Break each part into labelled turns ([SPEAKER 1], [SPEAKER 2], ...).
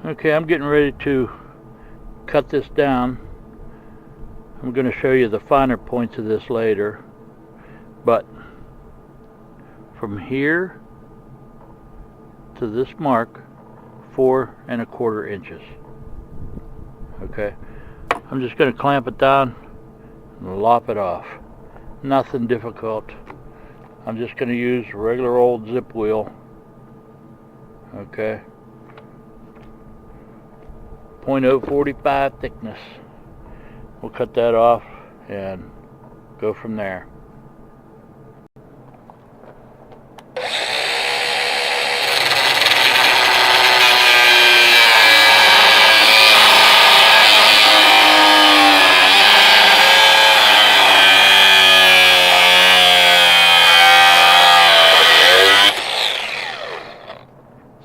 [SPEAKER 1] Okay, I'm getting ready to cut this down. I'm going to show you the finer points of this later, but from here to this mark, 4 1/4 inches. Okay, I'm just going to clamp it down and lop it off. Nothing difficult. I'm just going to use a regular old zip wheel. Okay, 0.045 thickness. We'll cut that off and go from there.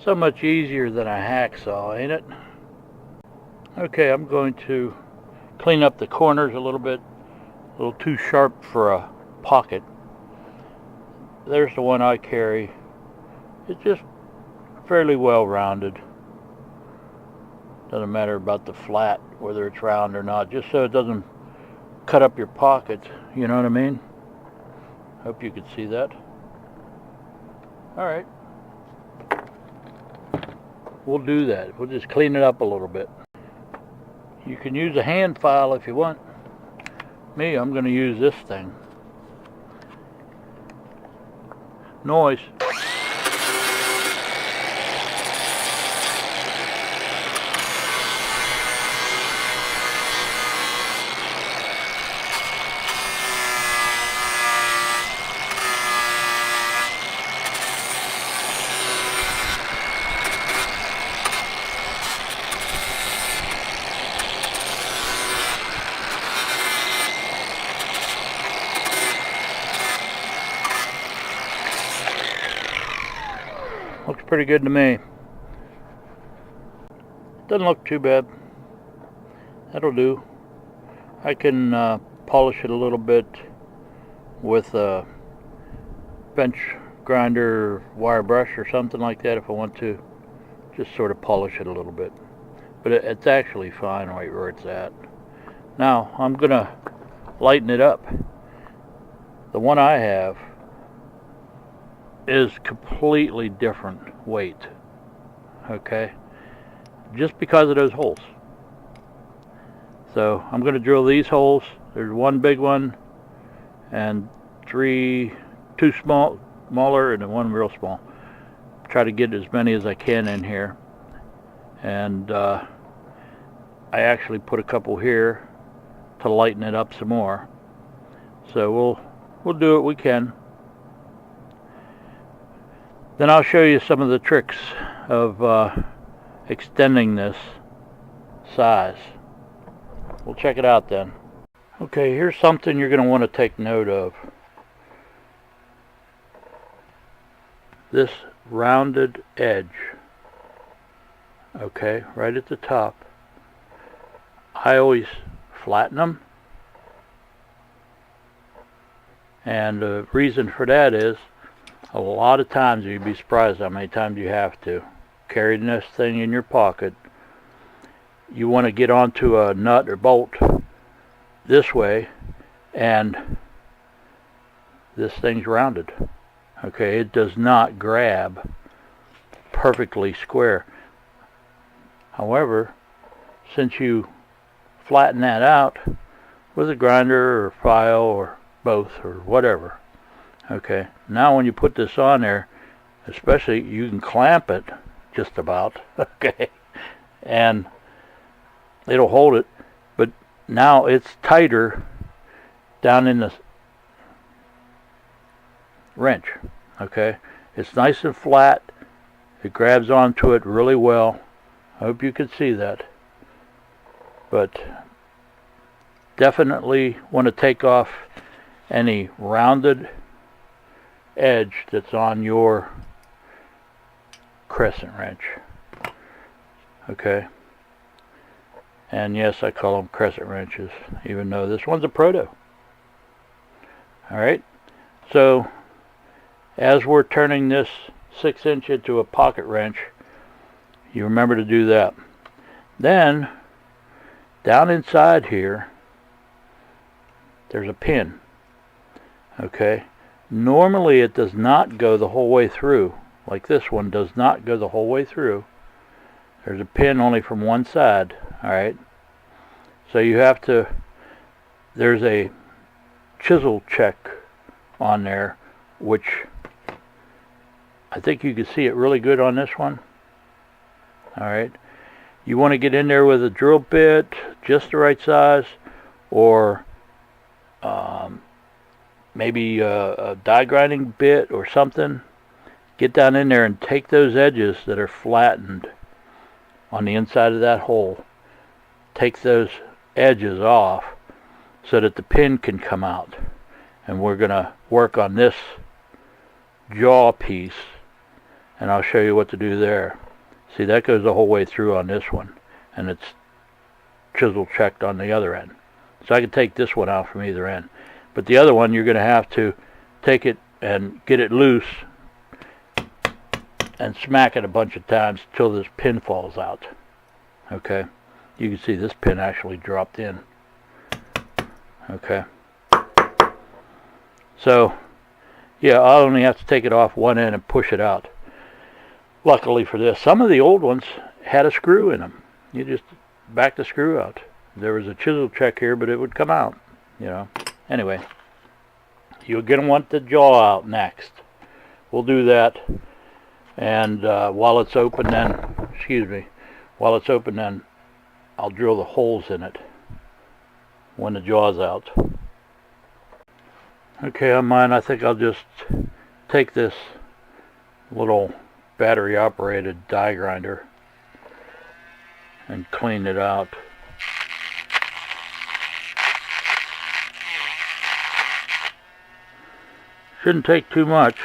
[SPEAKER 1] So much easier than a hacksaw, ain't it? Okay, I'm going to clean up the corners a little bit. A little too sharp for a pocket. There's the one I carry. It's just fairly well rounded. Doesn't matter about the flat, whether it's round or not, just so it doesn't cut up your pocket, you know what I mean? Hope you could see that. Alright. We'll do that. We'll just clean it up a little bit. You can use a hand file if you want. Me, I'm going to use this thing. Noise. Looks pretty good to me. Doesn't look too bad. That'll do. I can polish it a little bit with a bench grinder wire brush or something like that if I want to. Just sort of polish it a little bit. But it's actually fine right where it's at. Now I'm gonna lighten it up. The one I have is completely different weight, okay, just because of those holes. So I'm going to drill these holes. There's one big one and two smaller and then one real small. Try to get as many as I can in here, and I actually put a couple here to lighten it up some more. So we'll do what we can. Then I'll show you some of the tricks of extending this size. We'll check it out then. Okay, here's something you're going to want to take note of. This rounded edge, okay, right at the top. I always flatten them. And the reason for that is, a lot of times, you'd be surprised how many times you have to carry this thing in your pocket. You want to get onto a nut or bolt this way, and this thing's rounded. Okay, it does not grab perfectly square. However, since you flatten that out with a grinder or file or both or whatever, okay, now when you put this on there, especially, you can clamp it just about, okay, and it'll hold it, but now it's tighter down in the wrench, okay. It's nice and flat. It grabs onto it really well. I hope you can see that. But definitely want to take off any rounded edge that's on your crescent wrench, okay. And yes, I call them crescent wrenches, even though this one's a proto. Alright, so as we're turning this 6-inch into a pocket wrench, you remember to do that. Then down inside here there's a pin. Okay, normally it does not go the whole way through, like this one does not go the whole way through. There's a pin only from one side. Alright, so you have to, there's a chisel check on there, which I think you can see it really good on this one. Alright, you want to get in there with a drill bit just the right size, or maybe a die grinding bit or something. Get down in there and take those edges that are flattened on the inside of that hole. Take those edges off so that the pin can come out. And we're going to work on this jaw piece, and I'll show you what to do there. See, that goes the whole way through on this one, and it's chisel checked on the other end. So I can take this one out from either end. But the other one, you're going to have to take it and get it loose and smack it a bunch of times till this pin falls out. Okay, you can see this pin actually dropped in. Okay, so yeah, I'll only have to take it off one end and push it out. Luckily for this, some of the old ones had a screw in them. You just back the screw out. There was a chisel check here, but it would come out, you know. Anyway, you're going to want the jaw out next. We'll do that. And while it's open then, while it's open then, I'll drill the holes in it when the jaw's out. Okay, on mine, I think I'll just take this little battery operated die grinder and clean it out. Shouldn't take too much.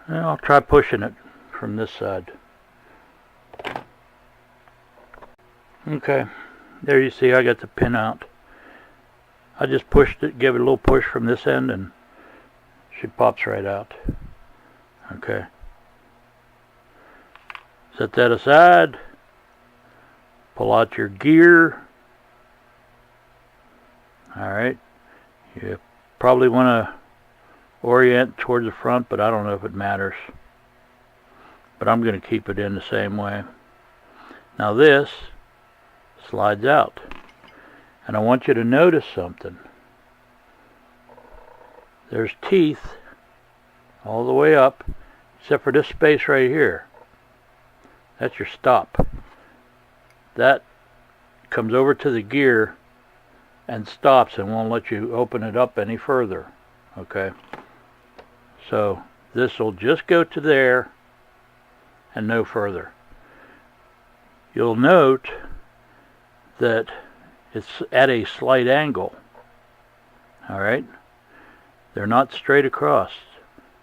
[SPEAKER 1] And I'll try pushing it from this side. Okay, there you see I got the pin out. I just pushed it, gave it a little push from this end, and she pops right out. Okay. Set that aside. Pull out your gear. Alright. You probably want to orient towards the front, but I don't know if it matters. But I'm going to keep it in the same way. Now this slides out. And I want you to notice something. There's teeth all the way up, except for this space right here. That's your stop. That comes over to the gear and stops and won't let you open it up any further. Okay? So this will just go to there and no further. You'll note that it's at a slight angle. Alright? They're not straight across.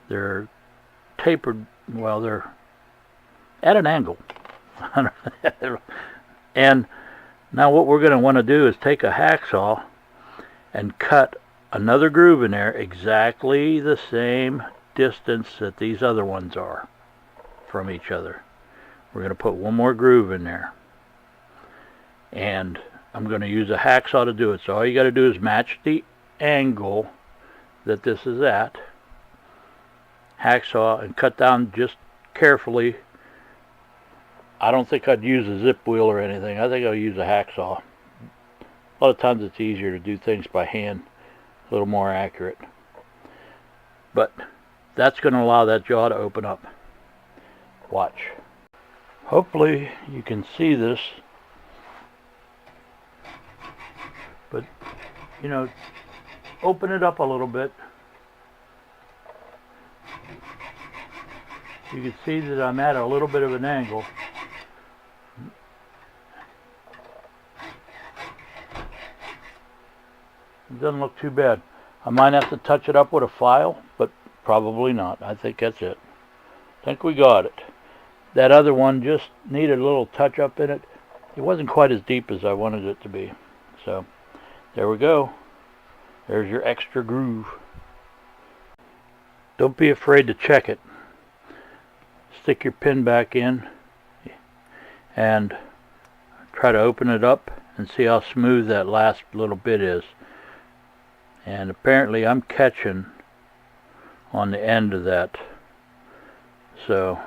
[SPEAKER 1] They're tapered, well, they're at an angle. And now what we're going to want to do is take a hacksaw and cut another groove in there exactly the same distance that these other ones are from each other. We're going to put one more groove in there. And I'm going to use a hacksaw to do it. So all you got to do is match the angle that this is at. Hacksaw and cut down just carefully. I don't think I'd use a zip wheel or anything. I think I'll use a hacksaw. A lot of times it's easier to do things by hand, a little more accurate. But that's going to allow that jaw to open up. Watch. Hopefully you can see this. But, you know, open it up a little bit. You can see that I'm at a little bit of an angle. It doesn't look too bad. I might have to touch it up with a file, but probably not. I think that's it. I think we got it. That other one just needed a little touch up in it. It wasn't quite as deep as I wanted it to be. So, there we go. There's your extra groove. Don't be afraid to check it. Stick your pin back in and try to open it up and see how smooth that last little bit is. And apparently I'm catching on the end of that, so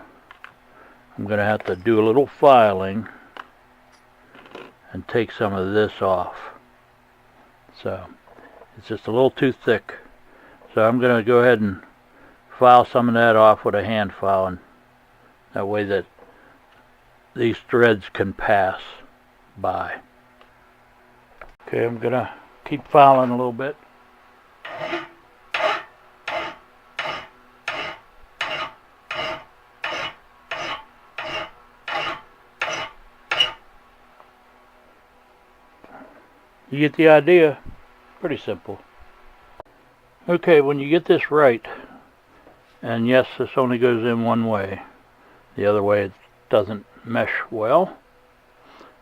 [SPEAKER 1] I'm going to have to do a little filing and take some of this off. So it's just a little too thick, so I'm going to go ahead and file some of that off with a hand file, and that way that these threads can pass by. Okay, I'm going to keep filing a little bit. You get the idea. Pretty simple. Okay, when you get this right, and yes, this only goes in one way, the other way it doesn't mesh well.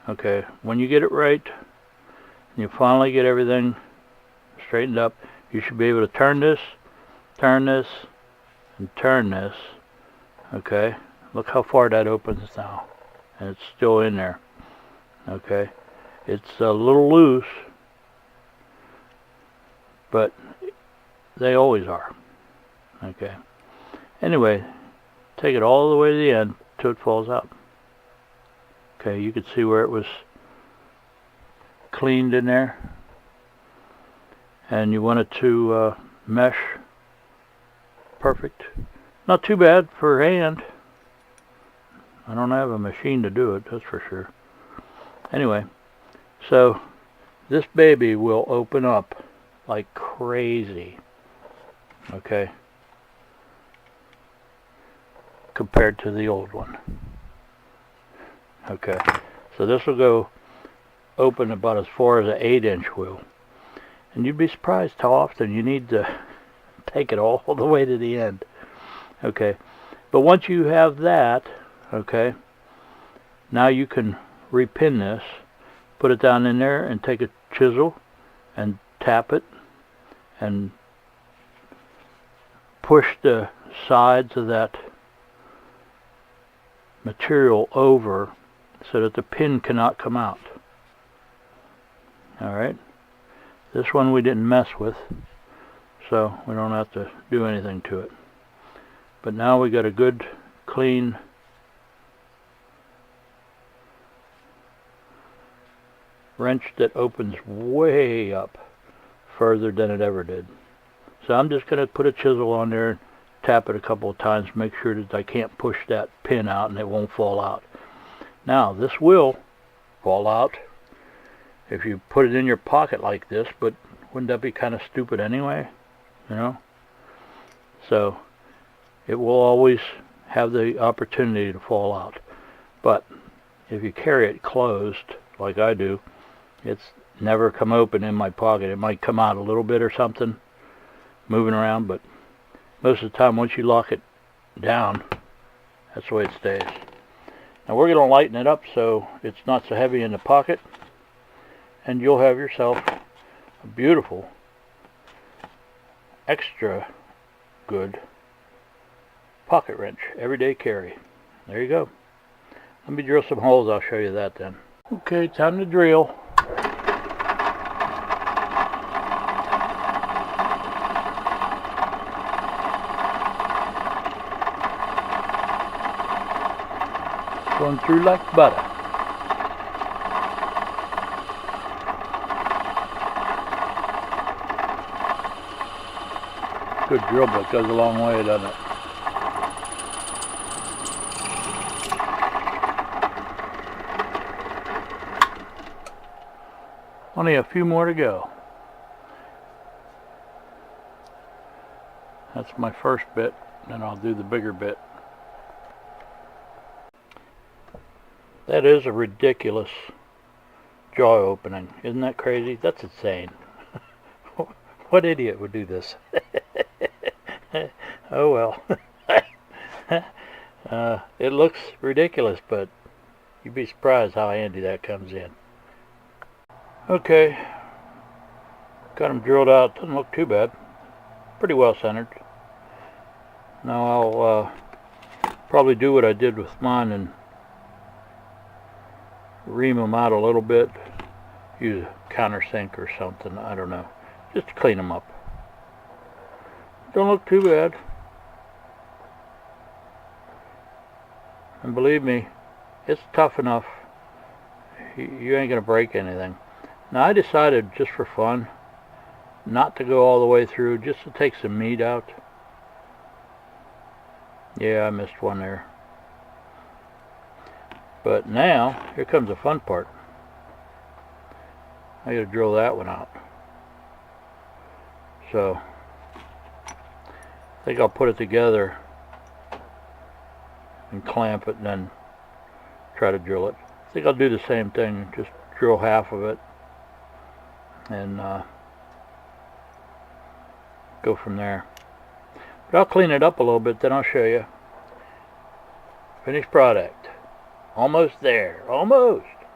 [SPEAKER 1] Okay, when you get it right, and you finally get everything straightened up, you should be able to turn this, and turn this. Okay, look how far that opens now, and it's still in there. Okay, it's a little loose, but they always are. Okay, anyway, take it all the way to the end till it falls out. Okay, you can see where it was cleaned in there, and you want it to mesh perfect. Not too bad for hand. I don't have a machine to do it, that's for sure. Anyway, so this baby will open up like crazy, okay, compared to the old one. Okay, so this will go open about as far as an 8-inch will, and you'd be surprised how often you need to take it all the way to the end. Okay, but once you have that, okay, now you can repin this, put it down in there, and take a chisel and tap it and push the sides of that material over so that the pin cannot come out. Alright, this one we didn't mess with, so we don't have to do anything to it. But now we got a good clean wrench that opens way up further than it ever did. So I'm just going to put a chisel on there and tap it a couple of times, make sure that I can't push that pin out and it won't fall out. Now this will fall out if you put it in your pocket like this, but wouldn't that be kind of stupid anyway, you know? So it will always have the opportunity to fall out. But if you carry it closed like I do, it's never come open in my pocket. It might come out a little bit or something moving around, but most of the time once you lock it down, that's the way it stays. Now we're going to lighten it up so it's not so heavy in the pocket, and you'll have yourself a beautiful, extra good pocket wrench, everyday carry. There you go. Let me drill some holes, I'll show you that then. Okay, time to drill. Going through like butter. Good drill bit, goes a long way, doesn't it? Only a few more to go. That's my first bit, then I'll do the bigger bit. That is a ridiculous jaw opening. Isn't that crazy? That's insane. What idiot would do this? Oh well. It looks ridiculous, but you'd be surprised how handy that comes in. Okay, Got them drilled out. Doesn't look too bad. Pretty well centered. Now I'll probably do what I did with mine and ream them out a little bit. Use a countersink or something. I don't know. Just to clean them up. Don't look too bad. And believe me, it's tough enough. You ain't gonna break anything. Now I decided, just for fun, not to go all the way through, just to take some meat out. Yeah, I missed one there. But now, here comes the fun part. I gotta drill that one out. So, I think I'll put it together and clamp it and then try to drill it. I think I'll do the same thing, just drill half of it and go from there. But I'll clean it up a little bit, then I'll show you. Finished product. Almost there. Almost.